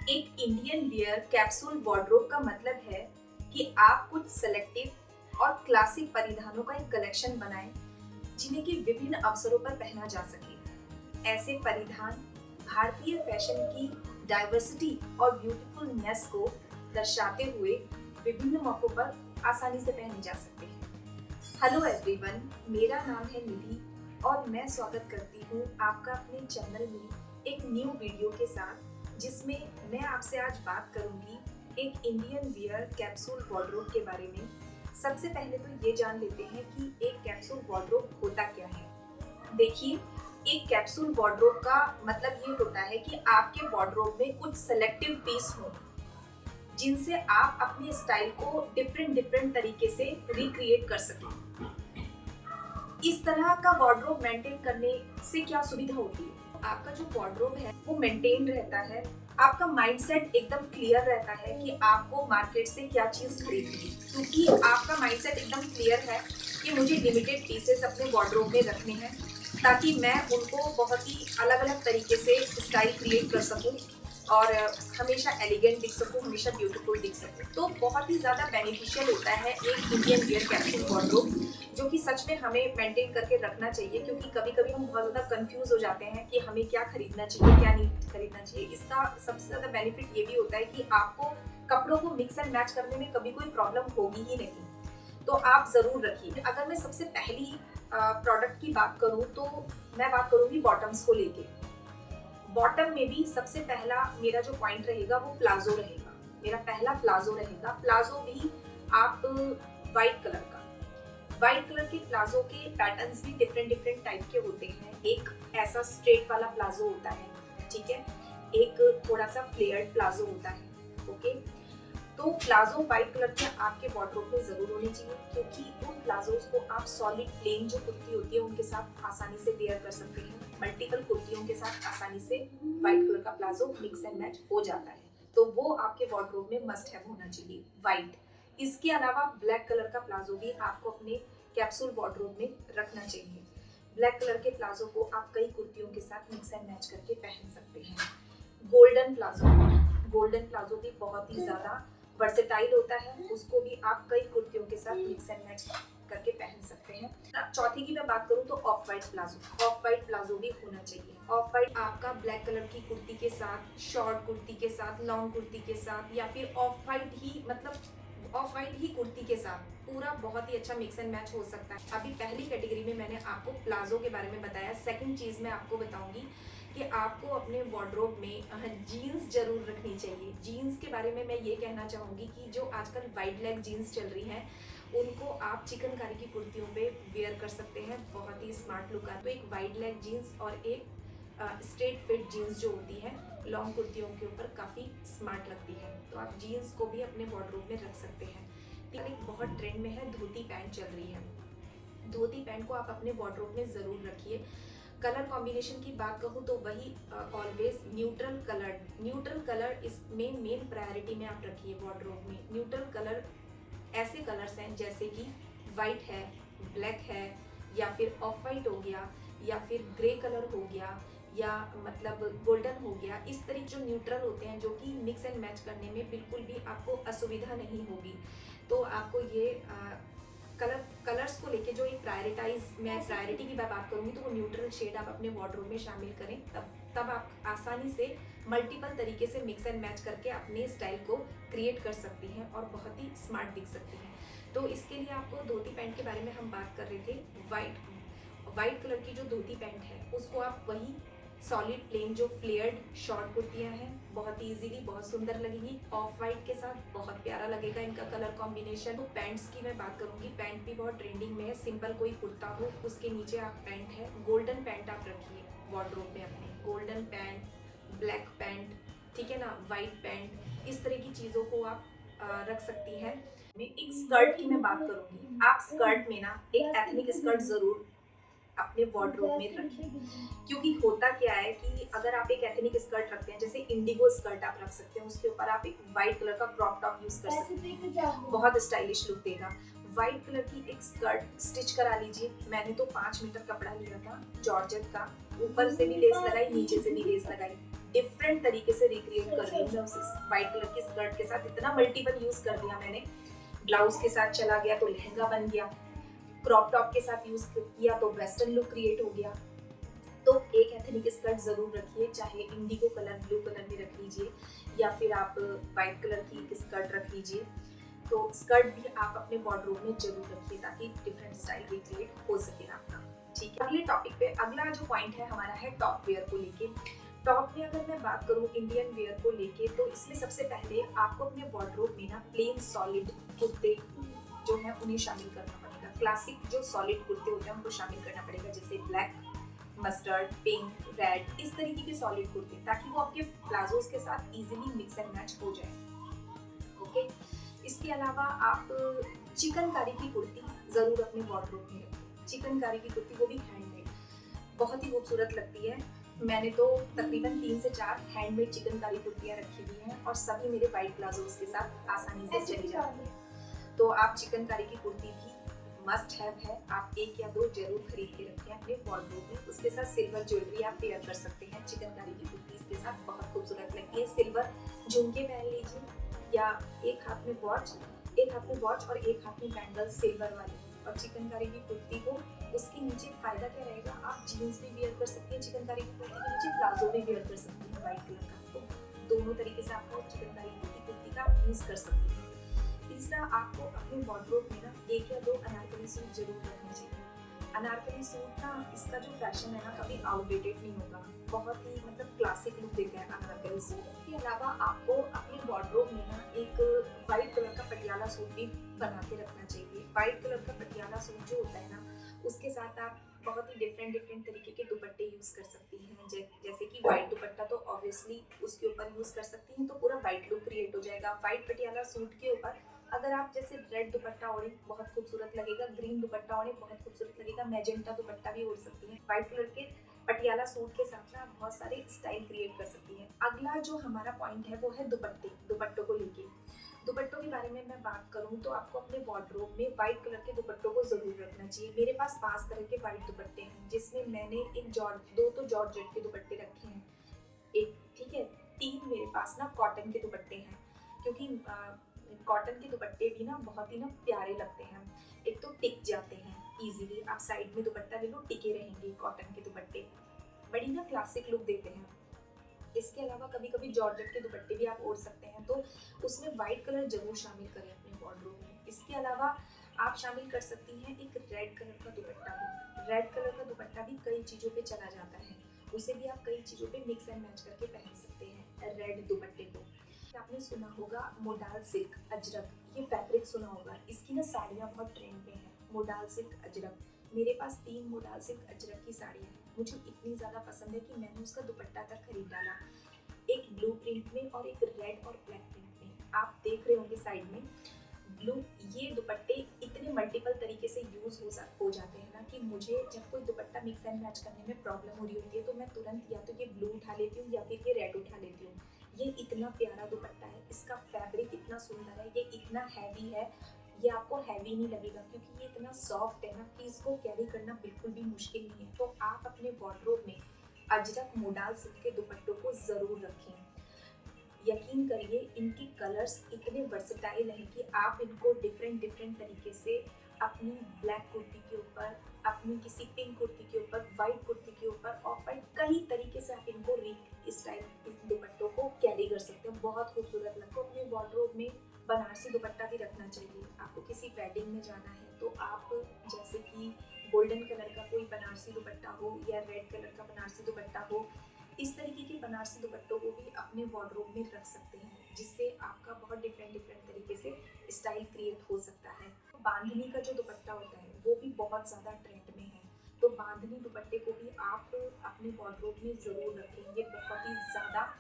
एक Indian wear capsule wardrobe का मतलब है कि आप कुछ सेलेक्टिव और क्लासिक परिधानों का एक कलेक्शन बनाएं जिन्हें कि विभिन्न अवसरों पर पहना जा सके। ऐसे परिधान भारतीय फैशन की डाइवर्सिटी और ब्यूटीफुलनेस को दर्शाते हुए विभिन्न मौकों पर आसानी से पहने जा सकते हैं। हेलो एवरीवन, मेरा नाम है निधि और मैं स्वागत करती हूँ आपका अपने चैनल में एक न्यू वीडियो के साथ, जिसमें मैं आपसे आज बात करूंगी एक इंडियन वियर कैप्सूल वार्डरोब के बारे में। सबसे पहले तो ये जान लेते हैं कि एक कैप्सूल वार्डरोब होता क्या है। देखिए, एक कैप्सूल वार्डरोब का मतलब ये होता है कि आपके वार्डरोब में कुछ सेलेक्टिव पीस हो जिनसे आप अपने स्टाइल को डिफरेंट तरीके से रिक्रिएट कर सकें। इस तरह का वार्डरोब मेंटेन करने से क्या सुविधा होती है? आपका जो वार्डरोब है वो मेंटेन रहता है, आपका माइंडसेट एकदम क्लियर रहता है कि आपको मार्केट से क्या चीज खरीदनी है, क्योंकि आपका माइंडसेट एकदम क्लियर है कि मुझे लिमिटेड पीसेस अपने वार्डरोब में रखने हैं ताकि मैं उनको बहुत ही अलग अलग तरीके से स्टाइल क्रिएट कर सकूं और हमेशा एलिगेंट दिख सकूं, हमेशा ब्यूटीफुल दिख सकूं। तो बहुत ही ज़्यादा बेनिफिशियल होता है एक इंडियन वियर कैप्सूल वार्डरोब, जो कि सच में हमें मेंटेन करके रखना चाहिए, क्योंकि कभी कभी हम बहुत ज़्यादा कंफ्यूज हो जाते हैं कि हमें क्या खरीदना चाहिए, क्या नहीं खरीदना चाहिए। इसका सबसे ज़्यादा बेनिफिट ये भी होता है कि आपको कपड़ों को मिक्स एंड मैच करने में कभी कोई प्रॉब्लम होगी ही नहीं, तो आप ज़रूर रखिए। अगर मैं सबसे पहली प्रोडक्ट की बात करूँ तो मैं बात करूँगी बॉटम्स को लेके। बॉटम में भी सबसे पहला मेरा जो पॉइंट रहेगा वो प्लाजो रहेगा। मेरा पहला प्लाजो रहेगा। प्लाजो भी आप वाइट कलर के प्लाजो के पैटर्न्स भी डिफरेंट टाइप के होते हैं। एक ऐसा स्ट्रेट वाला प्लाजो होता है, ठीक है, एक थोड़ा सा फ्लेयर्ड प्लाजो होता है। ओके, तो प्लाजो व्हाइट कलर के आपके वार्डरोब में जरूर होने चाहिए, क्योंकि उन प्लाजोस को आप सॉलिड प्लेन जो कुर्ती होती है उनके साथ आसानी से वेयर कर सकते हैं। मल्टीपल कुर्तियों के साथ आसानी से व्हाइट कलर का प्लाजो मिक्स एंड मैच हो जाता है, तो वो आपके वार्डरोब में मस्ट हैव होना चाहिए, व्हाइट। इसके अलावा ब्लैक कलर का प्लाजो भी आपको अपने कैप्सूल वार्डरोब में रखना चाहिए। ब्लैक कलर के प्लाजो को आप कई कुर्तियों के साथ मिक्स एंड मैच करके पहन सकते हैं। गोल्डन प्लाजो भी बहुत ही ज्यादा वर्सेटाइल होता है, उसको भी आप कई कुर्तियों के साथ मिक्स एंड मैच करके पहन सकते हैं। चौथी की मैं बात करूँ तो ऑफ वाइट प्लाजो भी होना चाहिए। ऑफ वाइट आपका ब्लैक कलर की कुर्ती के साथ, शॉर्ट कुर्ती के साथ, लॉन्ग कुर्ती के साथ, या फिर ऑफ वाइट ही कुर्ती के साथ पूरा बहुत ही अच्छा मिक्स एंड मैच हो सकता है। अभी पहली कैटेगरी में मैंने आपको प्लाजो के बारे में बताया। सेकंड चीज मैं आपको बताऊंगी कि आपको अपने वार्डरोब में जीन्स जरूर रखनी चाहिए। जीन्स के बारे में मैं ये कहना चाहूँगी कि जो आजकल वाइड लेग जीन्स चल रही हैं उनको आप चिकनकारी की कुर्तियों पे वेयर कर सकते हैं, बहुत ही स्मार्ट लुक आता है। तो एक वाइड लेग जीन्स और एक स्ट्रेट फिट जीन्स जो होती है लॉन्ग कुर्तियों के ऊपर काफ़ी स्मार्ट लगती है, तो आप जीन्स को भी अपने वार्डरोब में रख सकते हैं। एक बहुत ट्रेंड में है धोती पैंट चल रही है, धोती पैंट को आप अपने वार्डरोब में ज़रूर रखिए। कलर कॉम्बिनेशन की बात कहूँ तो वही ऑलवेज न्यूट्रल कलर इसमें मेन प्रायोरिटी में आप रखिए वार्डरोब में। न्यूट्रल कलर ऐसे कलर्स हैं जैसे कि वाइट है, ब्लैक है, या फिर ऑफ वाइट हो गया, या फिर ग्रे कलर हो गया, या मतलब गोल्डन हो गया। इस तरीके जो न्यूट्रल होते हैं, जो कि मिक्स एंड मैच करने में बिल्कुल भी आपको असुविधा नहीं होगी। तो आपको ये कलर्स को लेके जो एक प्रायोरिटी की बात करूंगी तो वो न्यूट्रल शेड आप अपने वार्डरोब में शामिल करें, तब आप आसानी से मल्टीपल तरीके से मिक्स एंड मैच करके अपने स्टाइल को क्रिएट कर सकती हैं और बहुत ही स्मार्ट दिख सकती हैं। तो इसके लिए आपको धोती पैंट के बारे में हम बात कर रहे थे। वाइट कलर की जो धोती पैंट है उसको आप वही सॉलिड प्लेन जो फ्लेयर्ड शॉर्ट कुर्तियां हैं, बहुत ही इजीली बहुत सुंदर लगेगी। ऑफ वाइट के साथ बहुत प्यारा लगेगा इनका कलर कॉम्बिनेशन। तो पैंट्स की मैं बात करूंगी, पैंट भी बहुत ट्रेंडिंग में है। सिंपल कोई कुर्ता हो उसके नीचे आप पैंट है, गोल्डन पैंट आप रखिए वार्डरोब में अपने। गोल्डन पैंट, ब्लैक पैंट, ठीक है ना, वाइट पैंट, इस तरह की चीज़ों को आप रख सकती हैं। एक स्कर्ट की मैं बात करूंगी, आप स्कर्ट में ना एक एथनिक स्कर्ट जरूर अपने वार्डरोब में रखें, क्योंकि होता क्या है कि अगर आप एक एथनिक स्कर्ट रखते हैं, जैसे इंडिगो स्कर्ट आप रख सकते हैं, उसके ऊपर आप एक व्हाइट कलर का क्रॉप टॉप यूज कर सकते हैं, बहुत स्टाइलिश लुक देगा। व्हाइट कलर की एक स्कर्ट स्टिच करा लीजिए। मैंने तो 5 मीटर कपड़ा लिया था जॉर्जेट का, ऊपर से भी लेस लगाई, नीचे से भी लेस लगाई, डिफरेंट तरीके से रिक्रिएट कर रही हूँ उस वाइट कलर की स्कर्ट के साथ इतना मल्टीपल यूज कर दिया मैंने। ब्लाउज के साथ चला गया तो लहंगा बन गया, क्रॉप टॉप के साथ यूज किया तो वेस्टर्न लुक क्रिएट हो गया। तो एक एथनिक स्कर्ट जरूर रखिए, चाहे इंडिगो कलर ब्लू कलर में रख लीजिए या फिर आप वाइट कलर की स्कर्ट रख लीजिए। तो स्कर्ट भी आप अपने वार्डरोब में जरूर रखिए ताकि डिफरेंट स्टाइल रिक्रिएट हो सके आपका। ठीक है, अगले टॉपिक पे अगला जो पॉइंट है हमारा है टॉप वेयर को लेके। टॉप में अगर मैं बात करूँ इंडियन वेयर को लेके, तो इसमें सबसे पहले आपको अपने वार्डरोब में ना प्लेन सॉलिड कुर्ते जो है उन्हें शामिल करना पड़ेगा। क्लासिक जो सॉलिड कुर्ते होते हैं उनको शामिल करना पड़ेगा, जैसे ब्लैक, मस्टर्ड, पिंक, रेड, इस तरीके के सॉलिड कुर्ते, ताकि वो आपके प्लाजोस के साथ इजीली मिक्स एंड मैच हो जाए। ओके, इसके अलावा आप चिकनकारी की कुर्ती जरूर अपने वार्डरोब में रखें। चिकनकारी की कुर्ती, वो भी हैंडमेड, बहुत ही खूबसूरत लगती है। मैंने तो तकरीबन 3 से 4 हैंडमेड चिकनकारी कुर्तियां रखी हुई हैं और सभी मेरे वाइट प्लाजोस के साथ आसानी से चली जाती है। तो आप चिकनकारी की कुर्ती भी मस्ट हैव है, आप 1 या 2 जरूर खरीद के रखें अपने वार्डरोब में। उसके साथ सिल्वर ज्वेलरी आप पेयर कर सकते हैं चिकनकारी की कुर्ती के साथ, बहुत खूबसूरत लगती है। सिल्वर झुमके पहन लीजिए या एक हाथ में वॉच और एक हाथ में बैंगल सिल्वर वाली। और चिकनकारी की कुर्ती को उसके नीचे फायदा क्या रहेगा, आप जीन्स भी वेयर कर सकती हैं, चिकनकारी की कुर्ती के नीचे प्लाजो भी वेयर कर सकती हैं व्हाइट कलर का। तो दोनों तरीके से आपको चिकनकारी की कुर्ती का यूज कर सकती हैं। तीसरा, आपको अपने वार्डरोब में ना 1 या 2 अनारकली सूट जरूर रखने चाहिए। अनारकली सूट ना, इसका जो फैशन है ना कभी आउटडेटेड नहीं होगा, बहुत ही मतलब क्लासिक लुक देता है अनारकली सूट। इसके अलावा आपको अपने वार्डरोब में ना एक वाइट कलर का पटियाला सूट भी बना के रखना चाहिए। वाइट कलर का पटियाला सूट जो होता है ना, उसके साथ आप बहुत ही डिफरेंट तरीके के दुपट्टे यूज कर सकती हैं। जैसे कि वाइट दुपट्टा तो ऑब्वियसली उसके ऊपर यूज कर सकती हैं, तो पूरा वाइट लुक क्रिएट हो जाएगा। वाइट पटियाला सूट के ऊपर अगर आप जैसे रेड दुपट्टा ओढ़े बहुत खूबसूरत लगेगा, ग्रीन दुपट्टा ओढ़े बहुत खूबसूरत लगेगा, मैजेंटा दुपट्टा भी ओढ़ सकती हैं। व्हाइट कलर के पटियाला सूट के साथ ना बहुत सारे स्टाइल क्रिएट कर सकती हैं। अगला जो हमारा पॉइंट है वो है दुपट्टों को लेके। दुपट्टों के बारे में मैं बात करूं तो आपको अपने वार्डरोब में व्हाइट कलर के दुपट्टों को जरूर रखना चाहिए। मेरे पास 5 तरह के व्हाइट दुपट्टे हैं, जिसमें मैंने दो तो जॉर्जेट के दुपट्टे रखे हैं, एक ठीक है, 3 मेरे पास ना कॉटन के दुपट्टे हैं, क्योंकि कॉटन के दुपट्टे भी ना बहुत ही ना प्यारे लगते हैं। एक तो टिक जाते हैं इजीली, आप साइड में दुपट्टा ले लो टिके रहेंगे। कॉटन के दुपट्टे बड़ी ना क्लासिक लुक देते हैं। इसके अलावा कभी कभी जॉर्जेट के दुपट्टे भी आप ओढ़ सकते हैं, तो उसमें वाइट कलर जरूर शामिल करें अपने वार्डरोब में। इसके अलावा आप शामिल कर सकती हैं एक रेड कलर का दुपट्टा भी। रेड कलर का दुपट्टा भी कई चीज़ों पे चला जाता है, उसे भी आप कई चीज़ों पे मिक्स एंड मैच करके पहन सकते हैं रेड दुपट्टे को। आपने सुना होगा मोडाल सिल्क अजरक, ये फैब्रिक सुना होगा, इसकी ना साड़ियाँ बहुत ट्रेंड में है। मोडाल सिल्क अजरक, मेरे पास 3 मोडाल सिल्क अजरक की साड़ियाँ हैं, मुझे इतनी ज़्यादा पसंद है कि मैंने उसका दुपट्टा तक खरीद डाला, एक ब्लू प्रिंट में और एक रेड और ब्लैक प्रिंट में। आप देख रहे होंगे साइड में ब्लू। ये दुपट्टे इतने मल्टीपल तरीके से यूज हो जाते हैं ना कि मुझे जब कोई दुपट्टा मिक्स एंड मैच करने में प्रॉब्लम हो रही होती है तो मैं तुरंत या तो ये ब्लू उठा लेती हूँ या फिर ये रेड उठा लेती हूँ। ये इतना प्यारा दुपट्टा है, इसका फैब्रिक इतना सुंदर है, ये इतना हैवी है, ये आपको हैवी नहीं लगेगा क्योंकि ये इतना सॉफ्ट है ना कि इसको कैरी करना बिल्कुल भी मुश्किल नहीं है। तो आप अपने वार्डरोब में अजरक मोडाल सिल्क के दुपट्टों को ज़रूर रखें। यकीन करिए इनके कलर्स इतने वर्सेटाइल हैं कि आप इनको डिफरेंट तरीके से अपनी ब्लैक कुर्ती के ऊपर, अपनी किसी पिंक कुर्ती के ऊपर, वाइट कुर्ती के ऊपर, ऑफ वाइट, कई तरीके से आप इनको स्टाइल दुपट्टों को कैरी कर सकते हैं। बहुत खूबसूरत लगता है। अपने वार्डरोब में बनारसी दुपट्टा भी रखना चाहिए। आपको किसी वेडिंग में जाना है तो आप जैसे कि गोल्डन कलर का कोई बनारसी दुपट्टा हो या रेड कलर का बनारसी दुपट्टा हो, इस तरीके के बनारसी दुपट्टों को भी अपने वार्डरोब में रख सकते हैं, जिससे आपका बहुत डिफरेंट तरीके से स्टाइल क्रिएट हो सकता है। तो बांधनी का जो दुपट्टा होता है वो भी बहुत ज़्यादा ट्रेंड में है, तो बांधनी दुपट्टे को भी आप अपने वार्डरोब में ज़रूर रखें। ये बहुत ही ज़्यादा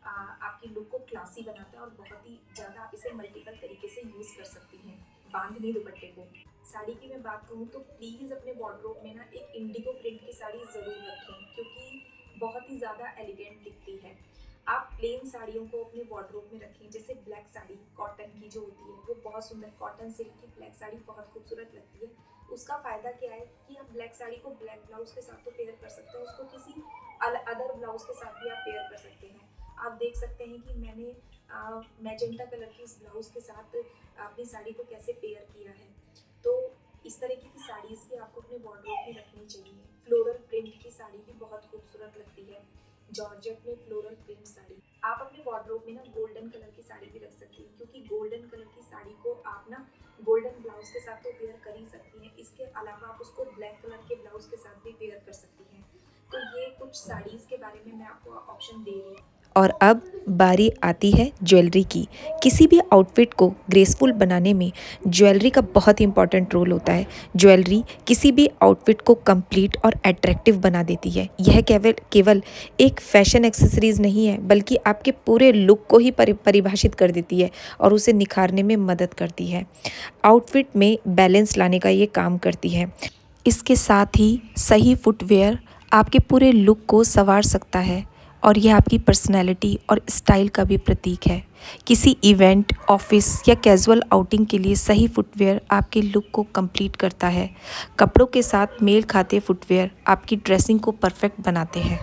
आपकी लुक को क्लासी बनाता है और बहुत ही ज़्यादा आप इसे मल्टीपल तरीके से यूज़ कर सकती हैं बांधनी दुपट्टे को। साड़ी की मैं बात करूँ तो प्लीज़ अपने वार्डरोब में ना एक इंडिगो प्रिंट की साड़ी ज़रूर रखें, क्योंकि बहुत ही ज़्यादा एलिगेंट दिखती है। आप प्लेन साड़ियों को अपने वार्डरोब में रखें, जैसे ब्लैक साड़ी कॉटन की जो होती है वो बहुत सुंदर, कॉटन सिल्क की ब्लैक साड़ी बहुत खूबसूरत लगती है। उसका फ़ायदा क्या है कि आप ब्लैक साड़ी को ब्लैक ब्लाउज के साथ तो पेयर कर सकते हैं, उसको किसी अदर ब्लाउज के साथ भी आप पेयर कर सकते हैं। आप देख सकते हैं कि मैंने मैजेंटा कलर की इस ब्लाउज़ के साथ अपनी साड़ी को कैसे पेयर किया है। तो इस तरीके की साड़ीज़ भी आपको अपने वार्डरोब में रखनी चाहिए। फ्लोरल प्रिंट की साड़ी भी बहुत खूबसूरत लगती है। जॉर्जेट में फ्लोरल प्रिंट साड़ी। आप अपने वार्डरोब में ना गोल्डन कलर की साड़ी भी रख सकती हैं, क्योंकि गोल्डन कलर की साड़ी को आप ना गोल्डन ब्लाउज़ के साथ तो पेयर कर ही सकती हैं। इसके अलावा आप उसको ब्लैक कलर के ब्लाउज़ के साथ भी पेयर कर सकती हैं। तो ये कुछ साड़ीज़ के बारे में मैं आपको ऑप्शन दे रही हूँ। और अब बारी आती है ज्वेलरी की। किसी भी आउटफिट को ग्रेसफुल बनाने में ज्वेलरी का बहुत इंपॉर्टेंट रोल होता है। ज्वेलरी किसी भी आउटफिट को कंप्लीट और अट्रैक्टिव बना देती है। यह केवल केवल एक फैशन एक्सेसरीज नहीं है, बल्कि आपके पूरे लुक को ही परिभाषित कर देती है और उसे निखारने में मदद करती है। आउटफिट में बैलेंस लाने का ये काम करती है। इसके साथ ही सही फुटवेयर आपके पूरे लुक को संवार सकता है और यह आपकी पर्सनैलिटी और स्टाइल का भी प्रतीक है। किसी इवेंट, ऑफिस या कैजुअल आउटिंग के लिए सही फुटवेयर आपके लुक को कंप्लीट करता है। कपड़ों के साथ मेल खाते फुटवेयर आपकी ड्रेसिंग को परफेक्ट बनाते हैं।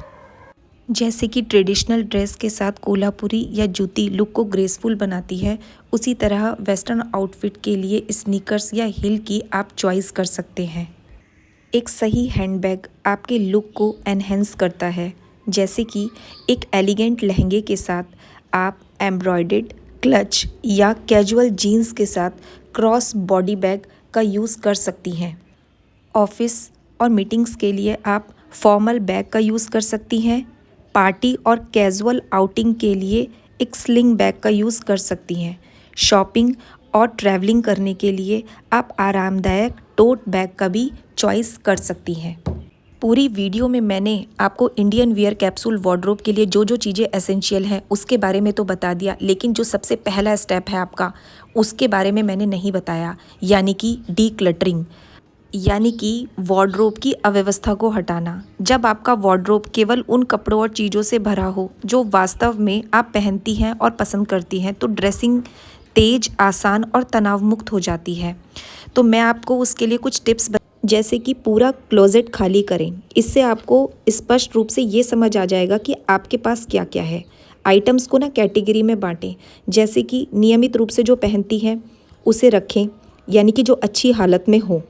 जैसे कि ट्रेडिशनल ड्रेस के साथ कोल्हापुरी या जूती लुक को ग्रेसफुल बनाती है, उसी तरह वेस्टर्न आउटफिट के लिए स्नीकर्स या हील की आप चॉइस कर सकते हैं। एक सही हैंडबैग आपके लुक को एनहेंस करता है, जैसे कि एक एलिगेंट लहंगे के साथ आप एम्ब्रॉयडर्ड क्लच या कैजुअल जीन्स के साथ क्रॉस बॉडी बैग का यूज़ कर सकती हैं। ऑफिस और मीटिंग्स के लिए आप फॉर्मल बैग का यूज़ कर सकती हैं। पार्टी और कैजुअल आउटिंग के लिए एक स्लिंग बैग का यूज़ कर सकती हैं। शॉपिंग और ट्रैवलिंग करने के लिए आप आरामदायक टोट बैग का भी चॉइस कर सकती हैं। पूरी वीडियो में मैंने आपको इंडियन वियर कैप्सूल वार्डरोब के लिए जो जो चीज़ें एसेंशियल हैं उसके बारे में तो बता दिया, लेकिन जो सबसे पहला स्टेप है आपका, उसके बारे में मैंने नहीं बताया, यानी कि डीक्लटरिंग, यानी कि वार्डरोब की अव्यवस्था को हटाना। जब आपका वार्डरोब केवल उन कपड़ों और चीज़ों से भरा हो जो वास्तव में आप पहनती हैं और पसंद करती हैं, तो ड्रेसिंग तेज, आसान और तनाव मुक्त हो जाती है। तो मैं आपको उसके लिए कुछ टिप्स जैसे कि पूरा क्लोजेट खाली करें। इससे आपको स्पष्ट रूप से ये समझ आ जाएगा कि आपके पास क्या क्या है। आइटम्स को ना कैटेगरी में बांटें, जैसे कि नियमित रूप से जो पहनती हैं उसे रखें, यानी कि जो अच्छी हालत में हो।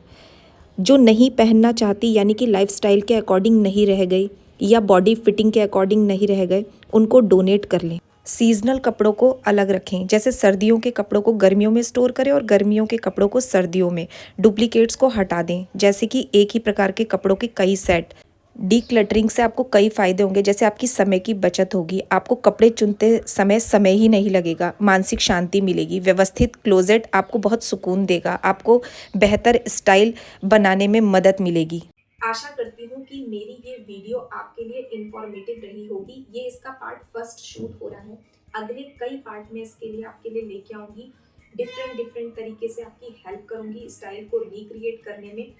जो नहीं पहनना चाहती, यानी कि लाइफस्टाइल के अकॉर्डिंग नहीं रह गई या बॉडी फिटिंग के अकॉर्डिंग नहीं रह गए, उनको डोनेट कर लें। सीजनल कपड़ों को अलग रखें, जैसे सर्दियों के कपड़ों को गर्मियों में स्टोर करें और गर्मियों के कपड़ों को सर्दियों में। डुप्लीकेट्स को हटा दें, जैसे कि एक ही प्रकार के कपड़ों के कई सेट। डीक्लटरिंग से आपको कई फ़ायदे होंगे, जैसे आपकी समय की बचत होगी, आपको कपड़े चुनते समय ही नहीं लगेगा, मानसिक शांति मिलेगी। व्यवस्थित क्लोजेट आपको बहुत सुकून देगा, आपको बेहतर स्टाइल बनाने में मदद मिलेगी। आशा करती हूँ कि मेरी ये वीडियो आपके लिए इंफॉर्मेटिव रही होगी। ये इसका पार्ट फर्स्ट शूट हो रहा है। अगले कई पार्ट में इसके लिए आपके लिए लेके आऊँगी। डिफरेंट तरीके से आपकी हेल्प करूँगी स्टाइल को रिक्रिएट करने में।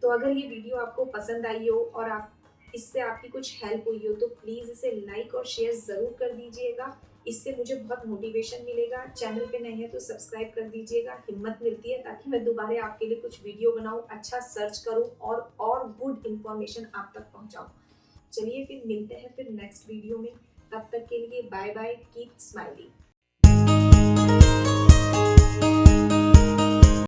तो अगर ये वीडियो आपको पसंद आई हो और आप इससे आपकी कुछ हेल्प हुई हो, तो प्लीज़ इसे लाइक और शेयर ज़रूर कर दीजिएगा। इससे मुझे बहुत मोटिवेशन मिलेगा। चैनल पे नए हैं तो सब्सक्राइब कर दीजिएगा, हिम्मत मिलती है, ताकि मैं दोबारा आपके लिए कुछ वीडियो बनाऊं, अच्छा सर्च करूं और गुड इन्फॉर्मेशन आप तक पहुंचाऊं। चलिए फिर मिलते हैं फिर नेक्स्ट वीडियो में। तब तक के लिए बाय बाय, कीप स्माइलिंग।